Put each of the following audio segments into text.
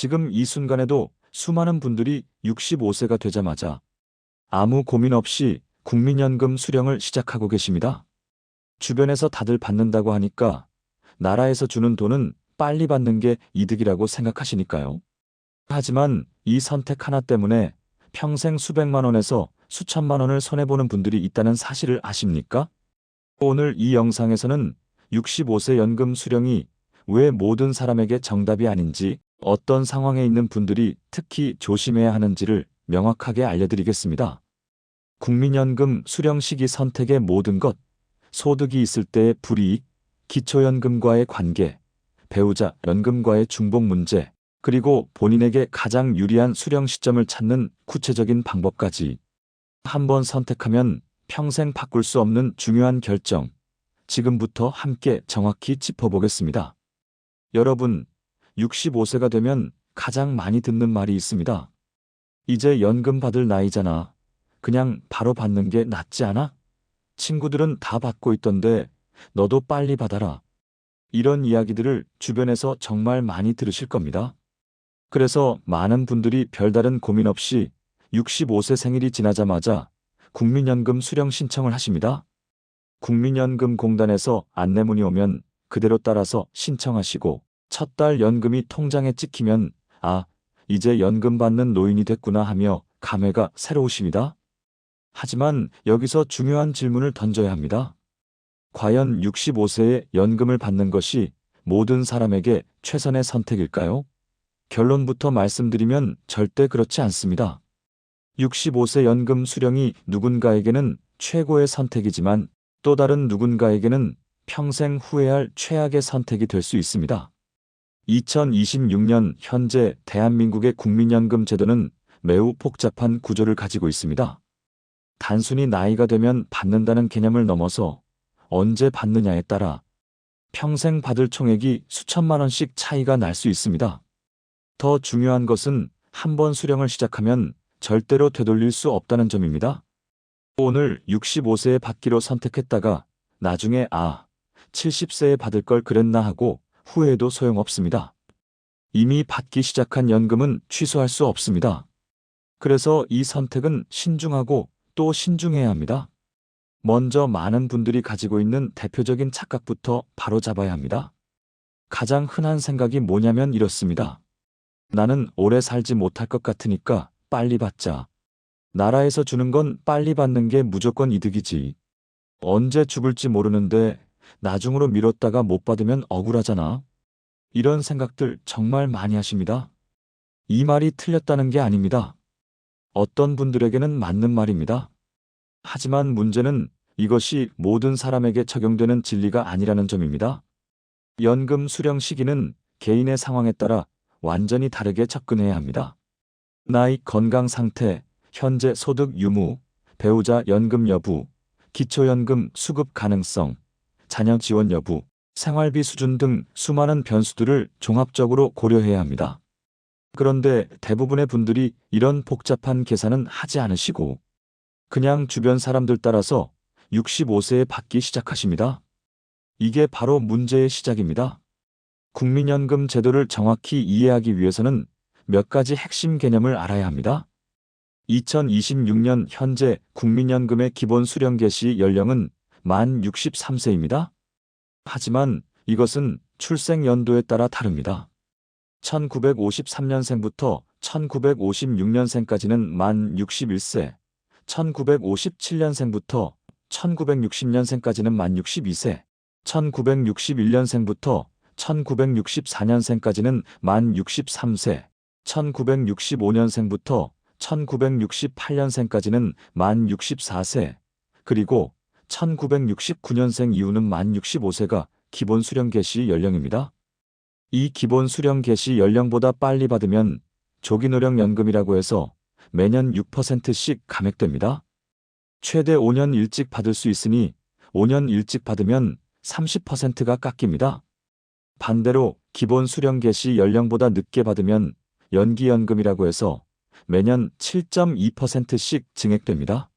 지금 이 순간에도 수많은 분들이 65세가 되자마자 아무 고민 없이 국민연금 수령을 시작하고 계십니다. 주변에서 다들 받는다고 하니까 나라에서 주는 돈은 빨리 받는 게 이득이라고 생각하시니까요. 하지만 이 선택 하나 때문에 평생 수백만 원에서 수천만 원을 손해보는 분들이 있다는 사실을 아십니까? 오늘 이 영상에서는 65세 연금 수령이 왜 모든 사람에게 정답이 아닌지, 어떤 상황에 있는 분들이 특히 조심해야 하는지를 명확하게 알려드리겠습니다. 국민연금 수령 시기 선택의 모든 것, 소득이 있을 때의 불이익, 기초연금과의 관계, 배우자 연금과의 중복 문제, 그리고 본인에게 가장 유리한 수령 시점을 찾는 구체적인 방법까지. 한번 선택하면 평생 바꿀 수 없는 중요한 결정, 지금부터 함께 정확히 짚어보겠습니다. 여러분, 65세가 되면 가장 많이 듣는 말이 있습니다. 이제 연금 받을 나이잖아. 그냥 바로 받는 게 낫지 않아? 친구들은 다 받고 있던데 너도 빨리 받아라. 이런 이야기들을 주변에서 정말 많이 들으실 겁니다. 그래서 많은 분들이 별다른 고민 없이 65세 생일이 지나자마자 국민연금 수령 신청을 하십니다. 국민연금공단에서 안내문이 오면 그대로 따라서 신청하시고 첫 달 연금이 통장에 찍히면 아, 이제 연금 받는 노인이 됐구나 하며 감회가 새로우십니다. 하지만 여기서 중요한 질문을 던져야 합니다. 과연 65세에 연금을 받는 것이 모든 사람에게 최선의 선택일까요? 결론부터 말씀드리면 절대 그렇지 않습니다. 65세 연금 수령이 누군가에게는 최고의 선택이지만 또 다른 누군가에게는 평생 후회할 최악의 선택이 될 수 있습니다. 2026년 현재 대한민국의 국민연금 제도는 매우 복잡한 구조를 가지고 있습니다. 단순히 나이가 되면 받는다는 개념을 넘어서 언제 받느냐에 따라 평생 받을 총액이 수천만 원씩 차이가 날 수 있습니다. 더 중요한 것은 한 번 수령을 시작하면 절대로 되돌릴 수 없다는 점입니다. 오늘 65세에 받기로 선택했다가 나중에 70세에 받을 걸 그랬나 하고 후회해도 소용없습니다. 이미 받기 시작한 연금은 취소할 수 없습니다. 그래서 이 선택은 신중하고 또 신중해야 합니다. 먼저 많은 분들이 가지고 있는 대표적인 착각부터 바로잡아야 합니다. 가장 흔한 생각이 뭐냐면 이렇습니다. 나는 오래 살지 못할 것 같으니까 빨리 받자. 나라에서 주는 건 빨리 받는 게 무조건 이득이지. 언제 죽을지 모르는데 나중으로 미뤘다가 못 받으면 억울하잖아. 이런 생각들 정말 많이 하십니다. 이 말이 틀렸다는 게 아닙니다. 어떤 분들에게는 맞는 말입니다. 하지만 문제는 이것이 모든 사람에게 적용되는 진리가 아니라는 점입니다. 연금 수령 시기는 개인의 상황에 따라 완전히 다르게 접근해야 합니다. 나이, 건강 상태, 현재 소득 유무, 배우자 연금 여부, 기초연금 수급 가능성, 자녀 지원 여부, 생활비 수준 등 수많은 변수들을 종합적으로 고려해야 합니다. 그런데 대부분의 분들이 이런 복잡한 계산은 하지 않으시고 그냥 주변 사람들 따라서 65세에 받기 시작하십니다. 이게 바로 문제의 시작입니다. 국민연금 제도를 정확히 이해하기 위해서는 몇 가지 핵심 개념을 알아야 합니다. 2026년 현재 국민연금의 기본 수령 개시 연령은 만 63세입니다. 하지만 이것은 출생 연도에 따라 다릅니다. 1953년생부터 1956년생까지는 만 61세, 1957년생부터 1960년생까지는 만 62세, 1961년생부터 1964년생까지는 만 63세, 1965년생부터 1968년생까지는 만 64세, 그리고 1969년생 이후는 만 65세가 기본 수령 개시 연령입니다. 이 기본 수령 개시 연령보다 빨리 받으면 조기노령연금이라고 해서 매년 6%씩 감액됩니다. 최대 5년 일찍 받을 수 있으니 5년 일찍 받으면 30%가 깎입니다. 반대로 기본 수령 개시 연령보다 늦게 받으면 연기연금이라고 해서 매년 7.2%씩 증액됩니다.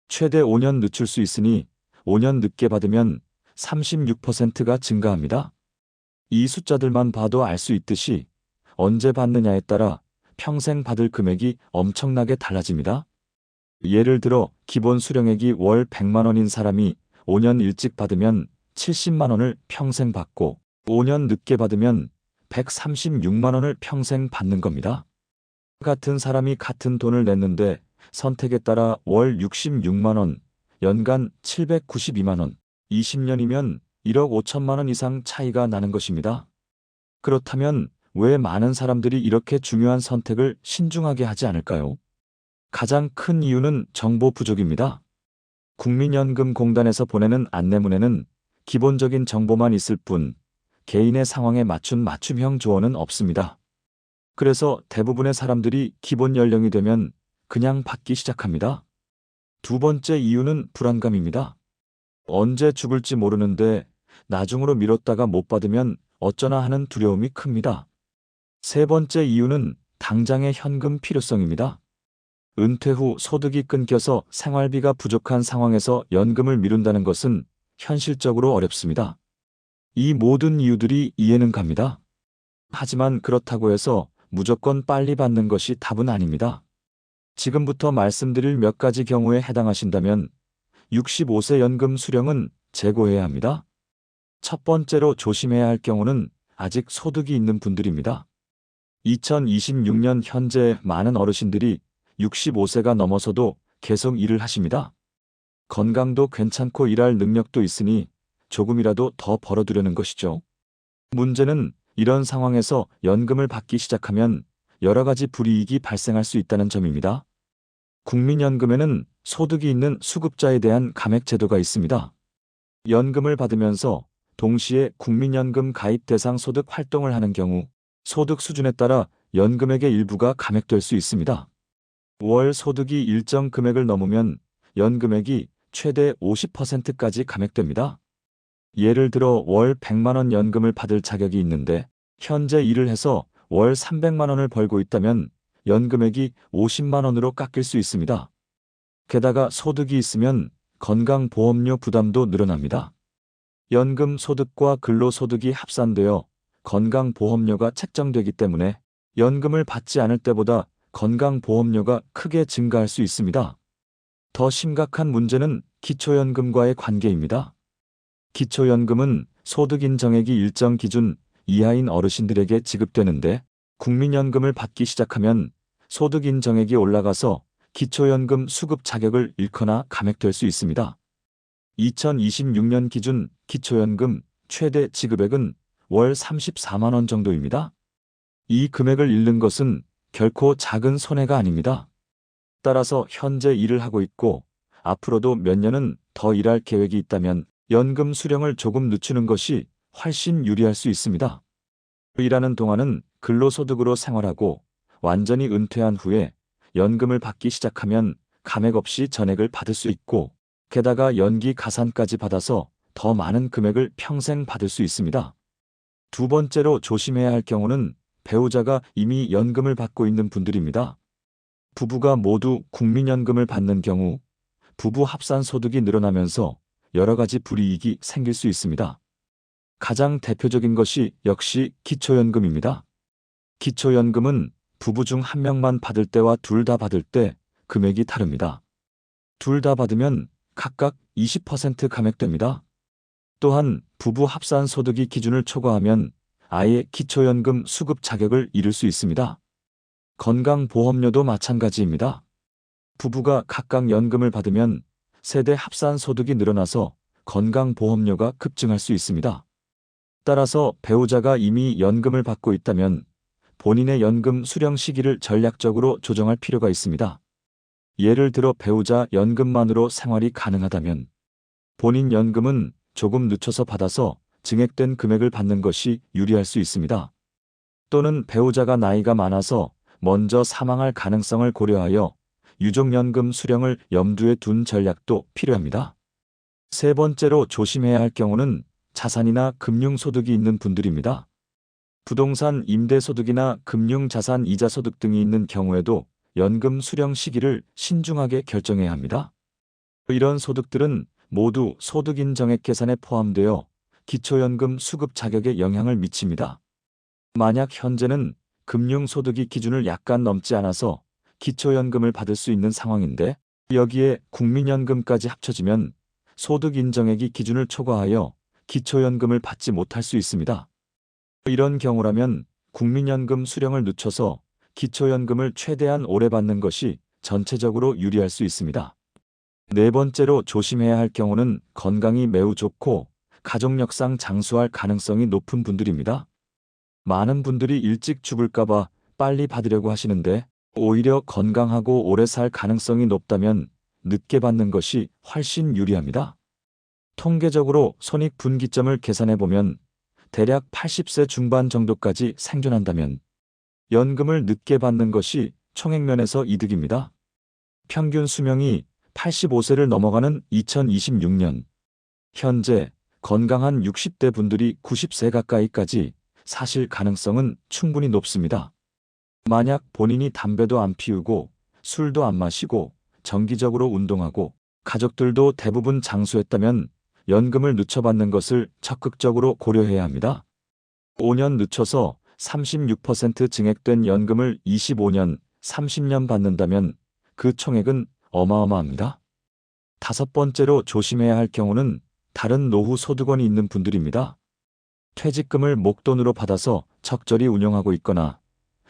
최대 5년 늦출 수 있으니 5년 늦게 받으면 36%가 증가합니다. 이 숫자들만 봐도 알 수 있듯이 언제 받느냐에 따라 평생 받을 금액이 엄청나게 달라집니다. 예를 들어 기본 수령액이 월 100만 원인 사람이 5년 일찍 받으면 70만 원을 평생 받고 5년 늦게 받으면 136만 원을 평생 받는 겁니다. 같은 사람이 같은 돈을 냈는데 선택에 따라 월 66만 원, 연간 792만 원, 20년이면 1억 5천만 원 이상 차이가 나는 것입니다. 그렇다면 왜 많은 사람들이 이렇게 중요한 선택을 신중하게 하지 않을까요? 가장 큰 이유는 정보 부족입니다. 국민연금공단에서 보내는 안내문에는 기본적인 정보만 있을 뿐 개인의 상황에 맞춘 맞춤형 조언은 없습니다. 그래서 대부분의 사람들이 기본 연령이 되면 그냥 받기 시작합니다. 두 번째 이유는 불안감입니다. 언제 죽을지 모르는데 나중으로 미뤘다가 못 받으면 어쩌나 하는 두려움이 큽니다. 세 번째 이유는 당장의 현금 필요성입니다. 은퇴 후 소득이 끊겨서 생활비가 부족한 상황에서 연금을 미룬다는 것은 현실적으로 어렵습니다. 이 모든 이유들이 이해는 갑니다. 하지만 그렇다고 해서 무조건 빨리 받는 것이 답은 아닙니다. 지금부터 말씀드릴 몇 가지 경우에 해당하신다면 65세 연금 수령은 재고해야 합니다. 첫 번째로 조심해야 할 경우는 아직 소득이 있는 분들입니다. 2026년 현재 많은 어르신들이 65세가 넘어서도 계속 일을 하십니다. 건강도 괜찮고 일할 능력도 있으니 조금이라도 더 벌어두려는 것이죠. 문제는 이런 상황에서 연금을 받기 시작하면 여러 가지 불이익이 발생할 수 있다는 점입니다. 국민연금에는 소득이 있는 수급자에 대한 감액 제도가 있습니다. 연금을 받으면서 동시에 국민연금 가입 대상 소득 활동을 하는 경우 소득 수준에 따라 연금액의 일부가 감액될 수 있습니다. 월 소득이 일정 금액을 넘으면 연금액이 최대 50%까지 감액됩니다. 예를 들어 월 100만 원 연금을 받을 자격이 있는데 현재 일을 해서 월 300만 원을 벌고 있다면 연금액이 50만 원으로 깎일 수 있습니다. 게다가 소득이 있으면 건강보험료 부담도 늘어납니다. 연금 소득과 근로소득이 합산되어 건강보험료가 책정되기 때문에 연금을 받지 않을 때보다 건강보험료가 크게 증가할 수 있습니다. 더 심각한 문제는 기초연금과의 관계입니다. 기초연금은 소득 인정액이 일정 기준 이하인 어르신들에게 지급되는데 국민연금을 받기 시작하면 소득 인정액이 올라가서 기초연금 수급 자격을 잃거나 감액될 수 있습니다. 2026년 기준 기초연금 최대 지급액은 월 34만 원 정도입니다. 이 금액을 잃는 것은 결코 작은 손해가 아닙니다. 따라서 현재 일을 하고 있고 앞으로도 몇 년은 더 일할 계획이 있다면 연금 수령을 조금 늦추는 것이 훨씬 유리할 수 있습니다. 일하는 동안은 근로소득으로 생활하고 완전히 은퇴한 후에 연금을 받기 시작하면 감액 없이 전액을 받을 수 있고 게다가 연기 가산까지 받아서 더 많은 금액을 평생 받을 수 있습니다. 두 번째로 조심해야 할 경우는 배우자가 이미 연금을 받고 있는 분들입니다. 부부가 모두 국민연금을 받는 경우 부부 합산 소득이 늘어나면서 여러 가지 불이익이 생길 수 있습니다. 가장 대표적인 것이 역시 기초연금입니다. 기초연금은 부부 중 한 명만 받을 때와 둘 다 받을 때 금액이 다릅니다. 둘 다 받으면 각각 20% 감액됩니다. 또한 부부 합산 소득이 기준을 초과하면 아예 기초연금 수급 자격을 잃을 수 있습니다. 건강보험료도 마찬가지입니다. 부부가 각각 연금을 받으면 세대 합산 소득이 늘어나서 건강보험료가 급증할 수 있습니다. 따라서 배우자가 이미 연금을 받고 있다면 본인의 연금 수령 시기를 전략적으로 조정할 필요가 있습니다. 예를 들어 배우자 연금만으로 생활이 가능하다면 본인 연금은 조금 늦춰서 받아서 증액된 금액을 받는 것이 유리할 수 있습니다. 또는 배우자가 나이가 많아서 먼저 사망할 가능성을 고려하여 유족연금 수령을 염두에 둔 전략도 필요합니다. 세 번째로 조심해야 할 경우는 자산이나 금융소득이 있는 분들입니다. 부동산 임대소득이나 금융자산 이자소득 등이 있는 경우에도 연금 수령 시기를 신중하게 결정해야 합니다. 이런 소득들은 모두 소득인정액 계산에 포함되어 기초연금 수급 자격에 영향을 미칩니다. 만약 현재는 금융소득이 기준을 약간 넘지 않아서 기초연금을 받을 수 있는 상황인데 여기에 국민연금까지 합쳐지면 소득 인정액이 기준을 초과하여 기초연금을 받지 못할 수 있습니다. 이런 경우라면 국민연금 수령을 늦춰서 기초연금을 최대한 오래 받는 것이 전체적으로 유리할 수 있습니다. 네 번째로 조심해야 할 경우는 건강이 매우 좋고 가족력상 장수할 가능성이 높은 분들입니다. 많은 분들이 일찍 죽을까봐 빨리 받으려고 하시는데 오히려 건강하고 오래 살 가능성이 높다면 늦게 받는 것이 훨씬 유리합니다. 통계적으로 손익분기점을 계산해보면 대략 80세 중반 정도까지 생존한다면 연금을 늦게 받는 것이 총액면에서 이득입니다. 평균 수명이 85세를 넘어가는 2026년, 현재 건강한 60대 분들이 90세 가까이까지 사실 가능성은 충분히 높습니다. 만약 본인이 담배도 안 피우고 술도 안 마시고 정기적으로 운동하고 가족들도 대부분 장수했다면 연금을 늦춰받는 것을 적극적으로 고려해야 합니다. 5년 늦춰서 36% 증액된 연금을 25년, 30년 받는다면 그 총액은 어마어마합니다. 다섯 번째로 조심해야 할 경우는 다른 노후 소득원이 있는 분들입니다. 퇴직금을 목돈으로 받아서 적절히 운영하고 있거나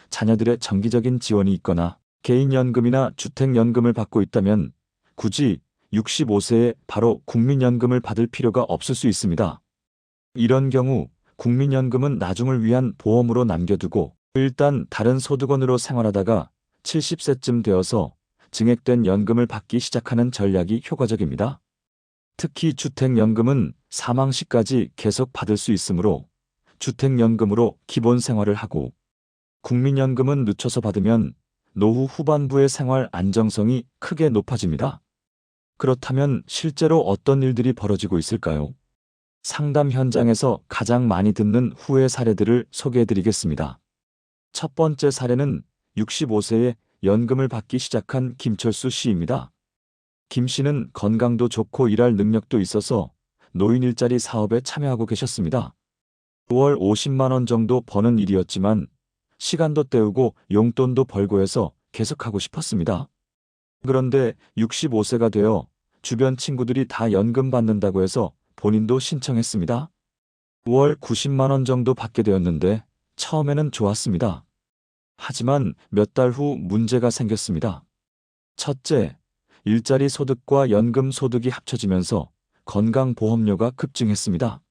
자녀들의 정기적인 지원이 있거나 개인연금이나 주택연금을 받고 있다면 굳이 65세에 바로 국민연금을 받을 필요가 없을 수 있습니다. 이런 경우 국민연금은 나중을 위한 보험으로 남겨두고 일단 다른 소득원으로 생활하다가 70세쯤 되어서 증액된 연금을 받기 시작하는 전략이 효과적입니다. 특히 주택연금은 사망 시까지 계속 받을 수 있으므로 주택연금으로 기본 생활을 하고 국민연금은 늦춰서 받으면 노후 후반부의 생활 안정성이 크게 높아집니다. 그렇다면 실제로 어떤 일들이 벌어지고 있을까요? 상담 현장에서 가장 많이 듣는 후회 사례들을 소개해드리겠습니다. 첫 번째 사례는 65세에 연금을 받기 시작한 김철수 씨입니다. 김 씨는 건강도 좋고 일할 능력도 있어서 노인 일자리 사업에 참여하고 계셨습니다. 월 50만 원 정도 버는 일이었지만 시간도 때우고 용돈도 벌고 해서 계속하고 싶었습니다. 그런데 65세가 되어 주변 친구들이 다 연금 받는다고 해서 본인도 신청했습니다. 월 90만 원 정도 받게 되었는데 처음에는 좋았습니다. 하지만 몇 달 후 문제가 생겼습니다. 첫째, 일자리 소득과 연금 소득이 합쳐지면서 건강보험료가 급증했습니다.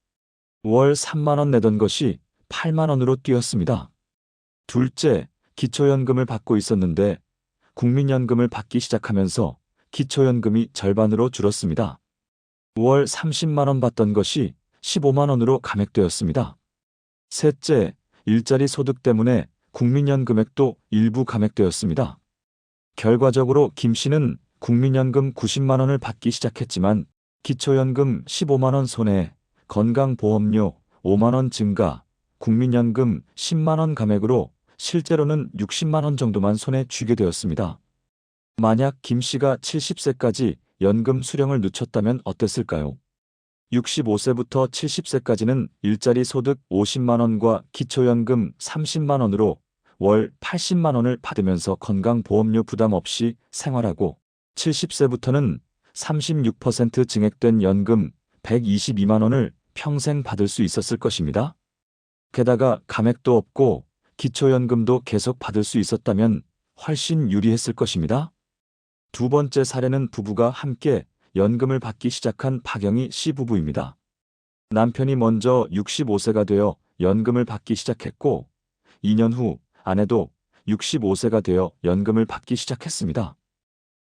월 3만 원 내던 것이 8만 원으로 뛰었습니다. 둘째, 기초연금을 받고 있었는데 국민연금을 받기 시작하면서 기초연금이 절반으로 줄었습니다. 월 30만 원 받던 것이 15만 원으로 감액되었습니다. 셋째, 일자리 소득 때문에 국민연금액도 일부 감액되었습니다. 결과적으로 김 씨는 국민연금 90만 원을 받기 시작했지만 기초연금 15만 원 손해, 건강보험료 5만 원 증가, 국민연금 10만 원 감액으로 실제로는 60만 원 정도만 손에 쥐게 되었습니다. 만약 김 씨가 70세까지 연금 수령을 늦췄다면 어땠을까요? 65세부터 70세까지는 일자리 소득 50만 원과 기초연금 30만 원으로 월 80만 원을 받으면서 건강보험료 부담 없이 생활하고 70세부터는 36% 증액된 연금 122만 원을 평생 받을 수 있었을 것입니다. 게다가 감액도 없고 기초연금도 계속 받을 수 있었다면 훨씬 유리했을 것입니다. 두 번째 사례는 부부가 함께 연금을 받기 시작한 박영희 씨 부부입니다. 남편이 먼저 65세가 되어 연금을 받기 시작했고 2년 후 아내도 65세가 되어 연금을 받기 시작했습니다.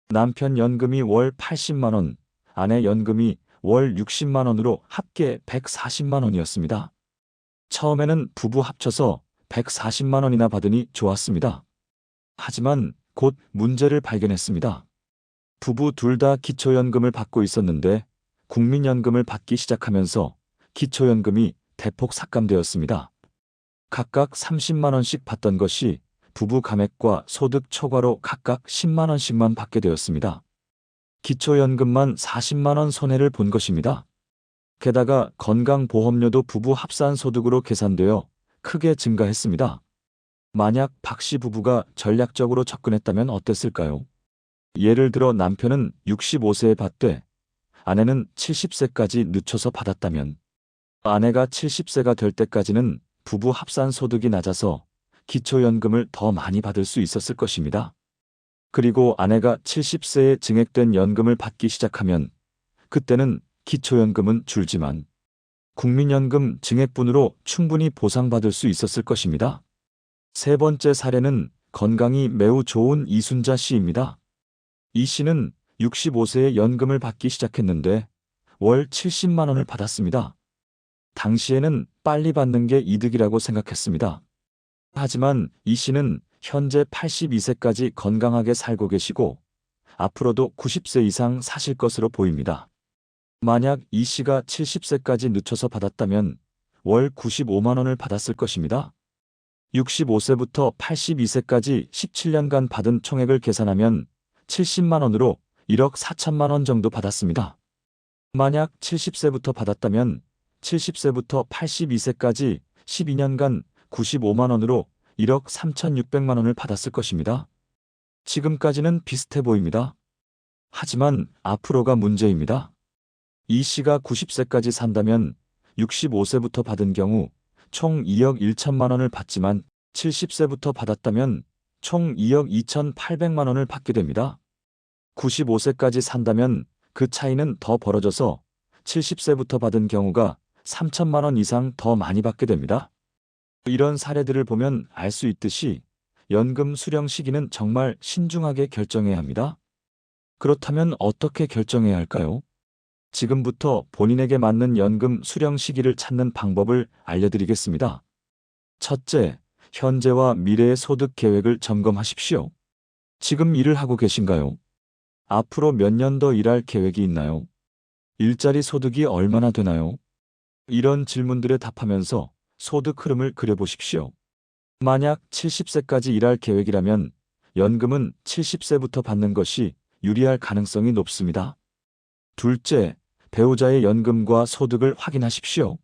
남편 연금이 월 80만 원, 아내 연금이 월 60만 원으로 합계 140만 원이었습니다. 처음에는 부부 합쳐서 140만 원이나 받으니 좋았습니다. 하지만 곧 문제를 발견했습니다. 부부 둘 다 기초연금을 받고 있었는데 국민연금을 받기 시작하면서 기초연금이 대폭 삭감되었습니다. 각각 30만 원씩 받던 것이 부부 감액과 소득 초과로 각각 10만 원씩만 받게 되었습니다. 기초연금만 40만 원 손해를 본 것입니다. 게다가 건강보험료도 부부 합산 소득으로 계산되어 크게 증가했습니다. 만약 박 씨 부부가 전략적으로 접근했다면 어땠을까요? 예를 들어 남편은 65세에 받되 아내는 70세까지 늦춰서 받았다면 아내가 70세가 될 때까지는 부부 합산 소득이 낮아서 기초연금을 더 많이 받을 수 있었을 것입니다. 그리고 아내가 70세에 증액된 연금을 받기 시작하면 그때는 기초연금은 줄지만 국민연금 증액분으로 충분히 보상받을 수 있었을 것입니다. 세 번째 사례는 건강이 매우 좋은 이순자 씨입니다. 이 씨는 65세에 연금을 받기 시작했는데 월 70만 원을 받았습니다. 당시에는 빨리 받는 게 이득이라고 생각했습니다. 하지만 이 씨는 현재 82세까지 건강하게 살고 계시고 앞으로도 90세 이상 사실 것으로 보입니다. 만약 이 씨가 70세까지 늦춰서 받았다면 월 95만 원을 받았을 것입니다. 65세부터 82세까지 17년간 받은 총액을 계산하면 70만 원으로 1억 4천만 원 정도 받았습니다. 만약 70세부터 받았다면 70세부터 82세까지 12년간 95만 원으로 1억 3,600만 원을 받았을 것입니다. 지금까지는 비슷해 보입니다. 하지만 앞으로가 문제입니다. 이 씨가 90세까지 산다면 65세부터 받은 경우 총 2억 1천만 원을 받지만 70세부터 받았다면 총 2억 2,800만 원을 받게 됩니다. 95세까지 산다면 그 차이는 더 벌어져서 70세부터 받은 경우가 3천만 원 이상 더 많이 받게 됩니다. 이런 사례들을 보면 알 수 있듯이 연금 수령 시기는 정말 신중하게 결정해야 합니다. 그렇다면 어떻게 결정해야 할까요? 지금부터 본인에게 맞는 연금 수령 시기를 찾는 방법을 알려드리겠습니다. 첫째, 현재와 미래의 소득 계획을 점검하십시오. 지금 일을 하고 계신가요? 앞으로 몇 년 더 일할 계획이 있나요? 일자리 소득이 얼마나 되나요? 이런 질문들에 답하면서 소득 흐름을 그려보십시오. 만약 70세까지 일할 계획이라면 연금은 70세부터 받는 것이 유리할 가능성이 높습니다. 둘째, 배우자의 연금과 소득을 확인하십시오.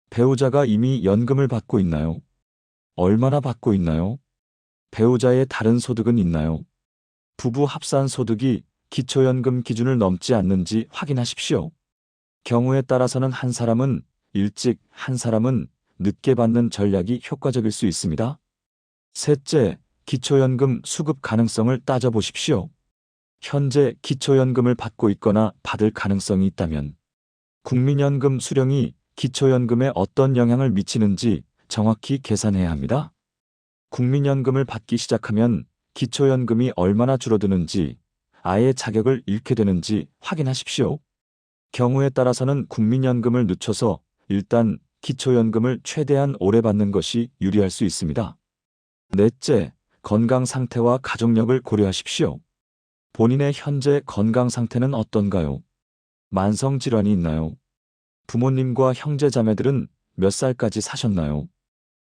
배우자가 이미 연금을 받고 있나요? 얼마나 받고 있나요? 배우자의 다른 소득은 있나요? 부부 합산 소득이 기초연금 기준을 넘지 않는지 확인하십시오. 경우에 따라서는 한 사람은 일찍, 한 사람은 늦게 받는 전략이 효과적일 수 있습니다. 셋째, 기초연금 수급 가능성을 따져보십시오. 현재 기초연금을 받고 있거나 받을 가능성이 있다면 국민연금 수령이 기초연금에 어떤 영향을 미치는지 정확히 계산해야 합니다. 국민연금을 받기 시작하면 기초연금이 얼마나 줄어드는지, 아예 자격을 잃게 되는지 확인하십시오. 경우에 따라서는 국민연금을 늦춰서 일단 기초연금을 최대한 오래 받는 것이 유리할 수 있습니다. 넷째, 건강 상태와 가족력을 고려하십시오. 본인의 현재 건강 상태는 어떤가요? 만성 질환이 있나요? 부모님과 형제 자매들은 몇 살까지 사셨나요?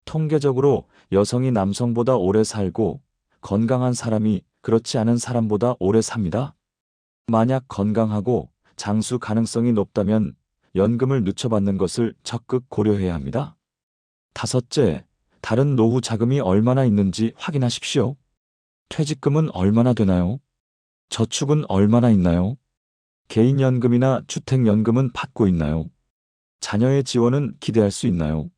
통계적으로 여성이 남성보다 오래 살고 건강한 사람이 그렇지 않은 사람보다 오래 삽니다. 만약 건강하고 장수 가능성이 높다면 연금을 늦춰받는 것을 적극 고려해야 합니다. 다섯째, 다른 노후 자금이 얼마나 있는지 확인하십시오. 퇴직금은 얼마나 되나요? 저축은 얼마나 있나요? 개인연금이나 주택연금은 받고 있나요? 자녀의 지원은 기대할 수 있나요?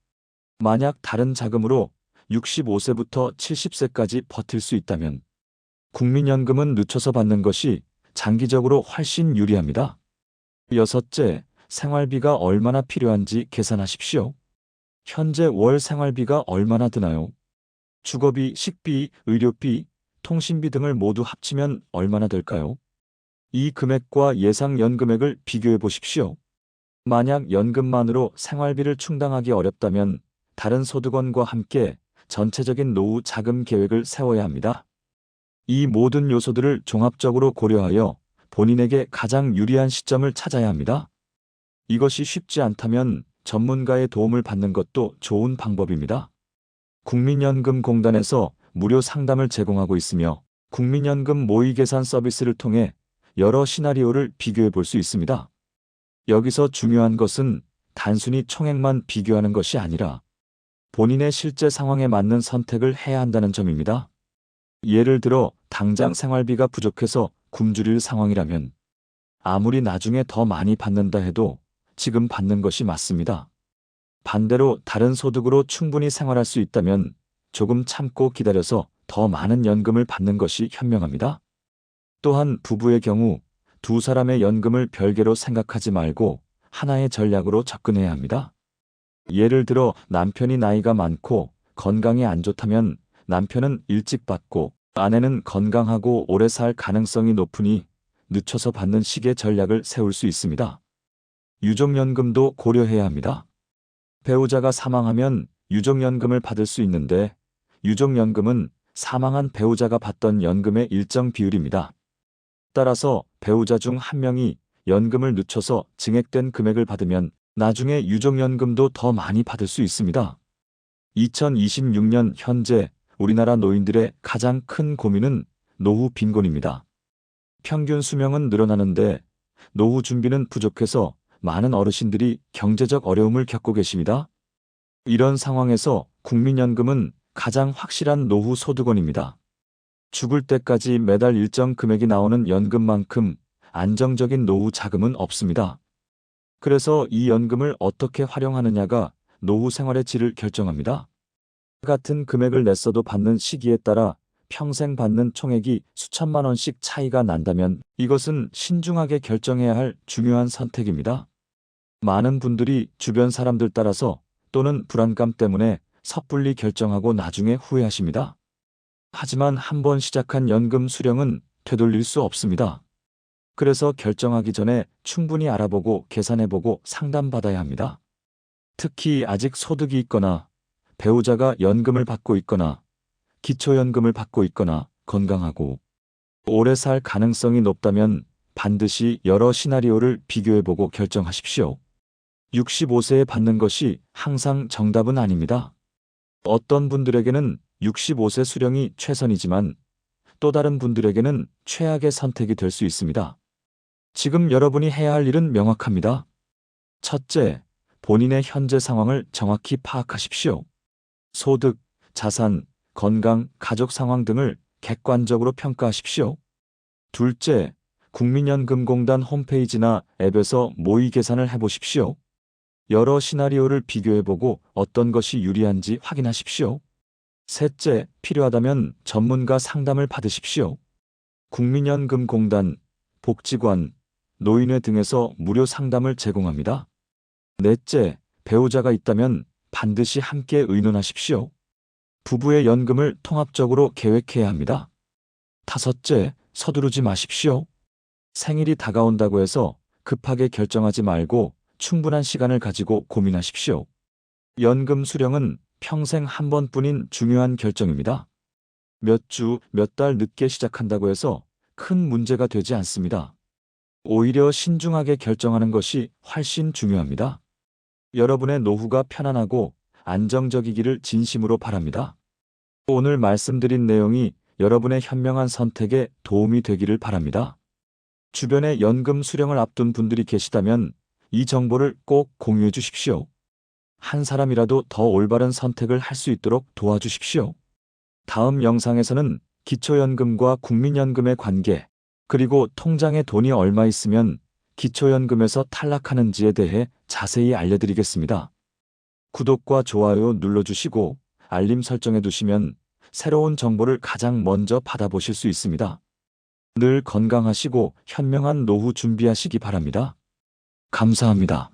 만약 다른 자금으로 65세부터 70세까지 버틸 수 있다면 국민연금은 늦춰서 받는 것이 장기적으로 훨씬 유리합니다. 여섯째, 생활비가 얼마나 필요한지 계산하십시오. 현재 월 생활비가 얼마나 드나요? 주거비, 식비, 의료비, 통신비 등을 모두 합치면 얼마나 될까요? 이 금액과 예상 연금액을 비교해 보십시오. 만약 연금만으로 생활비를 충당하기 어렵다면 다른 소득원과 함께 전체적인 노후 자금 계획을 세워야 합니다. 이 모든 요소들을 종합적으로 고려하여 본인에게 가장 유리한 시점을 찾아야 합니다. 이것이 쉽지 않다면 전문가의 도움을 받는 것도 좋은 방법입니다. 국민연금공단에서 무료 상담을 제공하고 있으며 국민연금 모의계산 서비스를 통해 여러 시나리오를 비교해 볼 수 있습니다. 여기서 중요한 것은 단순히 총액만 비교하는 것이 아니라 본인의 실제 상황에 맞는 선택을 해야 한다는 점입니다. 예를 들어 당장 생활비가 부족해서 굶주릴 상황이라면 아무리 나중에 더 많이 받는다 해도 지금 받는 것이 맞습니다. 반대로 다른 소득으로 충분히 생활할 수 있다면 조금 참고 기다려서 더 많은 연금을 받는 것이 현명합니다. 또한 부부의 경우 두 사람의 연금을 별개로 생각하지 말고 하나의 전략으로 접근해야 합니다. 예를 들어 남편이 나이가 많고 건강이 안 좋다면 남편은 일찍 받고 아내는 건강하고 오래 살 가능성이 높으니 늦춰서 받는 식의 전략을 세울 수 있습니다. 유족연금도 고려해야 합니다. 배우자가 사망하면 유족연금을 받을 수 있는데 유족연금은 사망한 배우자가 받던 연금의 일정 비율입니다. 따라서 배우자 중 한 명이 연금을 늦춰서 증액된 금액을 받으면 나중에 유족연금도 더 많이 받을 수 있습니다. 2026년 현재 우리나라 노인들의 가장 큰 고민은 노후 빈곤입니다. 평균 수명은 늘어나는데 노후 준비는 부족해서 많은 어르신들이 경제적 어려움을 겪고 계십니다. 이런 상황에서 국민연금은 가장 확실한 노후 소득원입니다. 죽을 때까지 매달 일정 금액이 나오는 연금만큼 안정적인 노후 자금은 없습니다. 그래서 이 연금을 어떻게 활용하느냐가 노후 생활의 질을 결정합니다. 같은 금액을 냈어도 받는 시기에 따라 평생 받는 총액이 수천만 원씩 차이가 난다면 이것은 신중하게 결정해야 할 중요한 선택입니다. 많은 분들이 주변 사람들 따라서 또는 불안감 때문에 섣불리 결정하고 나중에 후회하십니다. 하지만 한번 시작한 연금 수령은 되돌릴 수 없습니다. 그래서 결정하기 전에 충분히 알아보고 계산해보고 상담받아야 합니다. 특히 아직 소득이 있거나 배우자가 연금을 받고 있거나 기초연금을 받고 있거나 건강하고 오래 살 가능성이 높다면 반드시 여러 시나리오를 비교해보고 결정하십시오. 65세에 받는 것이 항상 정답은 아닙니다. 어떤 분들에게는 65세 수령이 최선이지만 또 다른 분들에게는 최악의 선택이 될 수 있습니다. 지금 여러분이 해야 할 일은 명확합니다. 첫째, 본인의 현재 상황을 정확히 파악하십시오. 소득, 자산, 건강, 가족 상황 등을 객관적으로 평가하십시오. 둘째, 국민연금공단 홈페이지나 앱에서 모의 계산을 해보십시오. 여러 시나리오를 비교해보고 어떤 것이 유리한지 확인하십시오. 셋째, 필요하다면 전문가 상담을 받으십시오. 국민연금공단, 복지관, 노인회 등에서 무료 상담을 제공합니다. 넷째, 배우자가 있다면 반드시 함께 의논하십시오. 부부의 연금을 통합적으로 계획해야 합니다. 다섯째, 서두르지 마십시오. 생일이 다가온다고 해서 급하게 결정하지 말고 충분한 시간을 가지고 고민하십시오. 연금 수령은 평생 한 번뿐인 중요한 결정입니다. 몇 주, 몇 달 늦게 시작한다고 해서 큰 문제가 되지 않습니다. 오히려 신중하게 결정하는 것이 훨씬 중요합니다. 여러분의 노후가 편안하고 안정적이기를 진심으로 바랍니다. 오늘 말씀드린 내용이 여러분의 현명한 선택에 도움이 되기를 바랍니다. 주변에 연금 수령을 앞둔 분들이 계시다면 이 정보를 꼭 공유해 주십시오. 한 사람이라도 더 올바른 선택을 할 수 있도록 도와주십시오. 다음 영상에서는 기초연금과 국민연금의 관계, 그리고 통장에 돈이 얼마 있으면 기초연금에서 탈락하는지에 대해 자세히 알려드리겠습니다. 구독과 좋아요 눌러주시고 알림 설정해 두시면 새로운 정보를 가장 먼저 받아보실 수 있습니다. 늘 건강하시고 현명한 노후 준비하시기 바랍니다. 감사합니다.